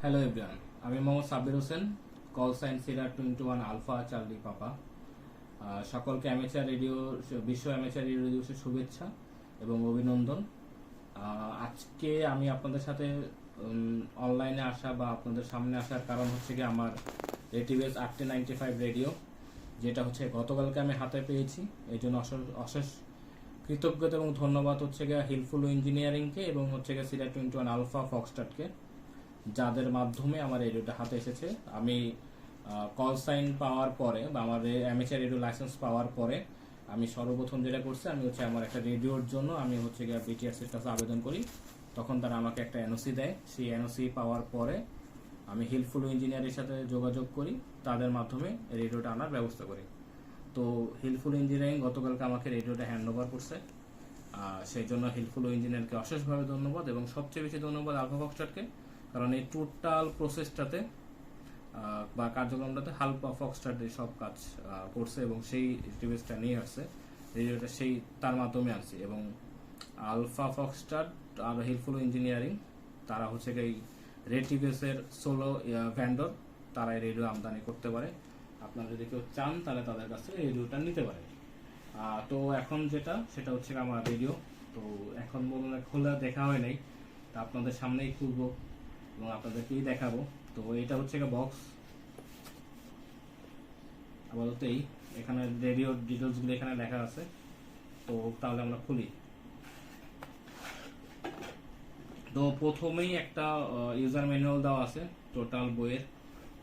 Hello everyone, আমি Mohammad Sabbir Hossain, call sign sierra 21 alpha charlie papa. সকলকে বিশ্ব অ্যামেচার রেডিও দিবসের শুভেচ্ছা এবং অভিনন্দন। আজকে আমি আপনাদের সাথে অনলাইনে আসা বা আপনাদের সামনে আসার কারণ হচ্ছে কি আমার রেটিভেস 895 রেডিও, যেটা হচ্ছে গতকালকে আমি হাতে পেয়েছি। এই জন্য অশেষ কৃতজ্ঞতা এবং ধন্যবাদ হচ্ছে গিয়ে হিলফুল ইঞ্জিনিয়ারিংকে এবং হচ্ছে গিয়ে সিরার 21 আলফা ফক্সটারকে, যাদের মাধ্যমে আমার রেডিওটা হাতে এসেছে। আমি কল সাইন পাওয়ার পরে বা আমার অ্যামেচার রেডিও লাইসেন্স পাওয়ার পরে আমি সর্বপ্রথম যেটা করছি, আমি হচ্ছে আমার একটা রেডিওর জন্য আমি হচ্ছে গিয়ে বিটিআরসির কাছে আবেদন করি। তখন তারা আমাকে একটা এনওসি দেয়। সেই এনওসি পাওয়ার পরে আমি হিলফুল ইঞ্জিনিয়ারের সাথে যোগাযোগ করি, তাদের মাধ্যমে রেডিওটা আনার ব্যবস্থা করি। তো হিলফুল ইঞ্জিনিয়ারিং গতকালকে আমাকে রেডিওটা হ্যান্ড ওভার করছে। সেই জন্য হিলফুল ইঞ্জিনিয়ারকে অশেষভাবে ধন্যবাদ এবং সবচেয়ে বেশি ধন্যবাদ আলফা ফক্সটারকে, কারণ এই টোটাল প্রসেসটাতে বা কার্যক্রমটাতে হালকা ফক্সটার সব কাজ করছে এবং সেই ডিভাইসটা নিয়ে আসছে, রেডিওটা সেই তার মাধ্যমে আসছে। এবং আলফা ফক্সটার আর হিলফুল ইঞ্জিনিয়ারিং তারা হচ্ছে এই রেটিভেসের সোলো ভ্যান্ডর, তারা এই রেডিও আমদানি করতে পারে। আপনারা যদি কেউ চান তাহলে তাদের কাছে রেডিওটা নিতে পারে। তো এখন সেটা হচ্ছে আমার রেডিও। তো এখন বলুন, খোলা দেখা হয় নাই, তা আপনাদের সামনেই খুলবো এবং আপনাদেরকেই দেখাবো। তো এটা হচ্ছে বক্স। আপাতত এখানে রেডিও ডিটেলসগুলো এখানে লেখা আছে। তো তাহলে আমরা খুলি। তো প্রথমেই একটা ইউজার ম্যানুয়াল দেওয়া আছে টোটাল বইয়ের।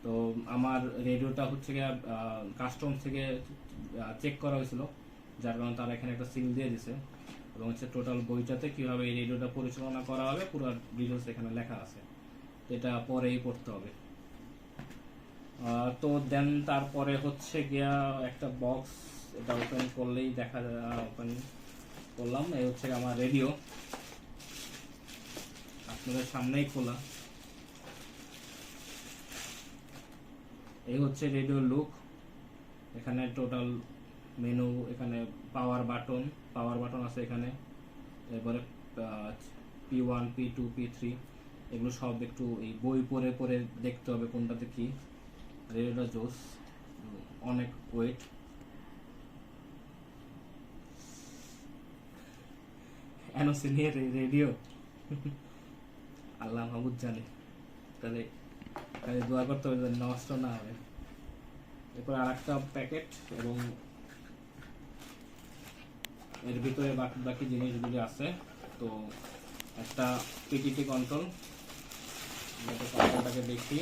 তো আমার রেডিওটা হচ্ছে কাস্টমস থেকে চেক করা হয়েছিল, যার কারণে তারা এখানে একটা সিল দিয়ে দিছে এবং হচ্ছে টোটাল বইটাতে কিভাবে এই রেডিওটা পরিচালনা করা হবে পুরো ডিটেলস এখানে লেখা আছে। এটা পরেই পড়তে হবে। তো দেন তারপরে হচ্ছে গিয়া একটা বক্স, এটা ওপেন করলেই দেখা যায়। ওপেন করলাম, এই হচ্ছে আমার রেডিও, আপনাদের সামনেই খোলা। এই হচ্ছে রেডিও লুক। এখানে টোটাল মেনু, এখানে পাওয়ার বাটন আছে এখানে। এরপরে P1 P2 P3 এগুলো সব একটু এই বই পড়ে পড়ে দেখতে হবে কোনটাতে কি। রেডিওটা জোস, অনেক ওয়েট। এনওসি নিয়ে রেডিও আল্লাহ মাহবুদ জানে, তাহলে দোয়া করতে হবে নষ্ট না হবে। এরপর আর একটা প্যাকেট এবং এর ভিতরে বাকি জিনিসগুলি আছে। তো একটা পিটিটি কন্ট্রোল, কন্ট্রোলটাকে দেখি।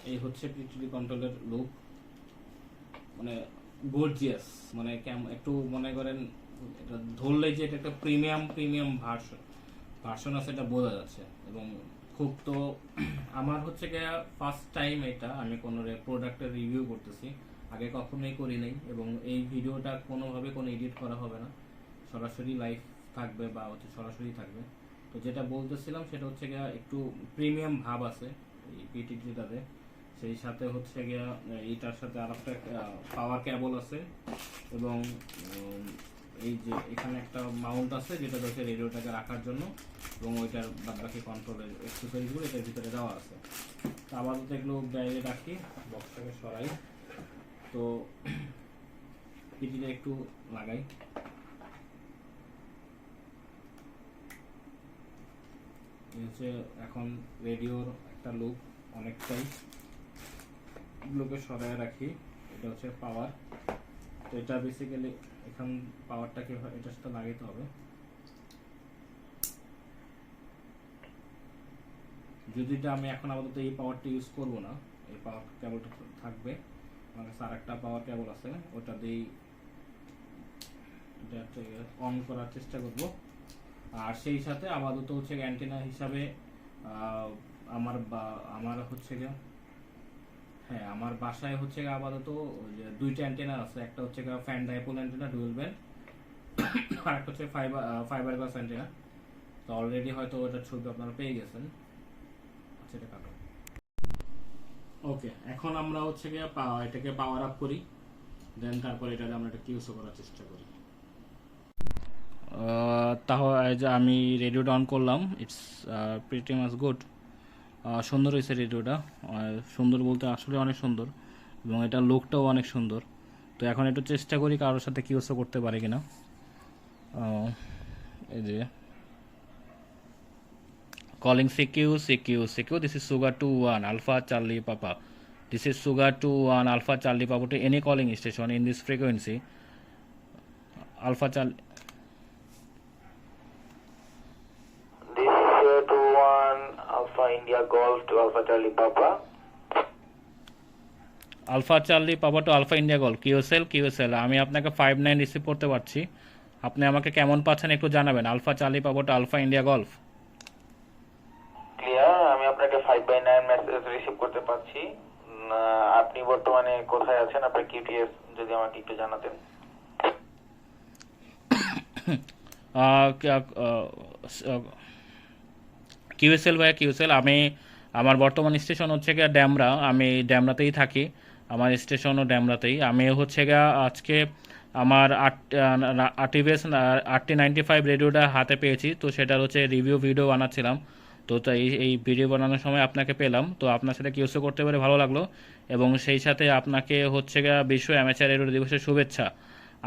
এই হচ্ছে পিটিটি কন্ট্রোলের লুক, মানে গর্জিয়াস, মানে একটু মনে করেন এটা ধরলে যে এটা একটা প্রিমিয়াম ভার্সন আছে, এটা বোঝা যাচ্ছে। এবং খুব তো আমার হচ্ছে গিয়ে ফার্স্ট টাইম এটা আমি কোনো প্রোডাক্টের রিভিউ করতেছি, আগে কখনোই করি নাই। এবং এই ভিডিওটা কোনোভাবে কোনো এডিট করা হবে না, সরাসরি লাইভ থাকবে বা হচ্ছে সরাসরি থাকবে। তো যেটা বলতেছিলাম সেটা হচ্ছে গিয়ে একটু প্রিমিয়াম ভাব আছে এই পিটিটিটাতে। সেই সাথে হচ্ছে গিয়া এইটার সাথে আর একটা পাওয়ার কেবল আছে এবং এই যে এখানে একটা মাউন্ট আছে যেটা হচ্ছে রেডিওটাকে রাখার জন্য, এবং ওইটার বাদবাকি কন্ট্রোলের অ্যাক্সেসরিজগুলো এটার ভিতরে দেওয়া আছে। তো আপাতত এগুলো বাইরে রাখি, বক্সটাকে সরাই। তো পিটিটা একটু লাগাই। এই হচ্ছে এখন রেডিওর একটা লুক, অনেকটাই। এগুলোকে সরাই রাখি। এটা হচ্ছে পাওয়ার। তো এটা বেসিক্যালি এখন পাওয়ারটাকে এটার সাথে লাগাইতে হবে। যদি আমি এখন আপাতত এই পাওয়ারটা ইউজ করব না, এই পাওয়ার কেবলটা থাকবে আমার কাছে। আর একটা পাওয়ার কেবল আছে, ওটা দিয়েই অন করার চেষ্টা করব। আর সেই সাথে আপাতত হচ্ছে অ্যান্টেনা হিসাবে আমার হচ্ছে গিয়ে আমার বাসায় হচ্ছে আপাতত দুইটা অ্যান্টেনা আছে। একটা হচ্ছে fan dipole antenna dual band, আর একটা হচ্ছে ফাইবার গ্লাস অ্যান্টেনা। তো অলরেডি হয়তো ওটার ছবি আপনারা পেয়ে গেছেন। আচ্ছা, এটা কাটো। ওকে, এখন আমরা হচ্ছে এটাকে পাওয়ার আপ করি, দেন তারপরে এটা আমরা একটা ইউজও করার চেষ্টা করি। তাহলে যে আমি রেডিওটা অন করলাম, ইটস প্রিটি মাচ গুড। সুন্দর হয়েছে রেডিওটা, সুন্দর বলতে আসলে অনেক সুন্দর, এবং এটা লুকটাও অনেক সুন্দর। তো এখন একটু চেষ্টা করি কারোর সাথে কিউসও করতে পারি কিনা। এই যে calling CQ, this is Sugar 21 Alpha Charlie Papa, this is Sugar 21 Alpha Charlie Papa to any calling station in this frequency. Alpha Charlie, This is 21 Alpha India Golf to Alpha Charlie Papa. Alpha Charlie Papa to Alpha India Golf, QSL আমি আপনাকে 59 receive করতে পারছি, আপনি আমাকে কেমন পাচ্ছেন একটু জানাবেন। Alpha charlie papa two alpha India golf. Clear, আমি আপনাকে 5/9 মেসেজ রিসিভ করতে পারছি। আপনি বর্তমানে কোথায় আছেন, আপনার QTS যদি আমাকে একটু জানাতেন। কিউএসএল আমি, আমার বর্তমান স্টেশন হচ্ছে গিয়ে ড্যামরা, আমি ড্যামরাতেই থাকি, আমার স্টেশনও ড্যামরাতেই। আমি হচ্ছে গিয়ে আজকে আমার টিভিএস 8095 রেডিওটা হাতে পেয়েছি, তো সেটার হচ্ছে রিভিউ ভিডিও বানাচ্ছিলাম। তো তাই এই ভিডিও বানানোর সময় আপনাকে পেলাম, তো আপনার সাথে কিউসও করতে পেরে ভালো লাগলো, এবং সেই সাথে আপনাকে হচ্ছে গিয়ে বিশ্ব অ্যামেচার রেডিও দিবসের শুভেচ্ছা।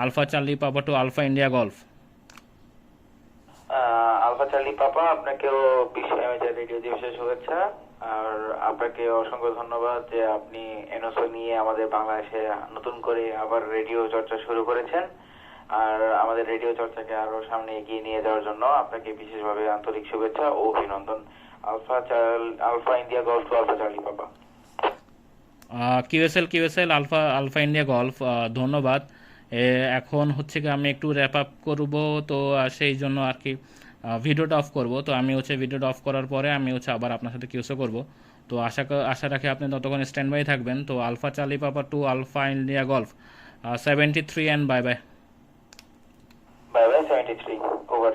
Alpha charlie papa two alpha India golf. Alpha charlie papa, আপনাকেও বিশ্ব অ্যামেচার রেডিও দিবসের শুভেচ্ছা। আর আপনাকে অসংখ্য ধন্যবাদ যে আপনি এনওসি নিয়ে আমাদের বাংলাদেশে নতুন করে আবার রেডিও চর্চা শুরু করেছেন। আর আমাদের রেডিও চর্চাকে আরো সামনে এগিয়ে নিয়ে যাওয়ার জন্য আপনাকে বিশেষভাবে আন্তরিক শুভেচ্ছা ও অভিনন্দন। Alpha India golf two alpha charlie papa. QSL alpha India golf, ধন্যবাদ। এখন হচ্ছে কি আমি একটু র্যাপ আপ করবো, তো সেই জন্য আর কি ভিডিওটা অফ করব। তো আমি হচ্ছে ভিডিওটা অফ করার পরে আমি হচ্ছে আবার আপনার সাথে কিউসও করব। তো আশা রাখি আপনি ততক্ষণ স্ট্যান্ড বাই থাকবেন। তো alpha charlie papa two alpha India golf 73 and bye bye. Bye bye 73 over.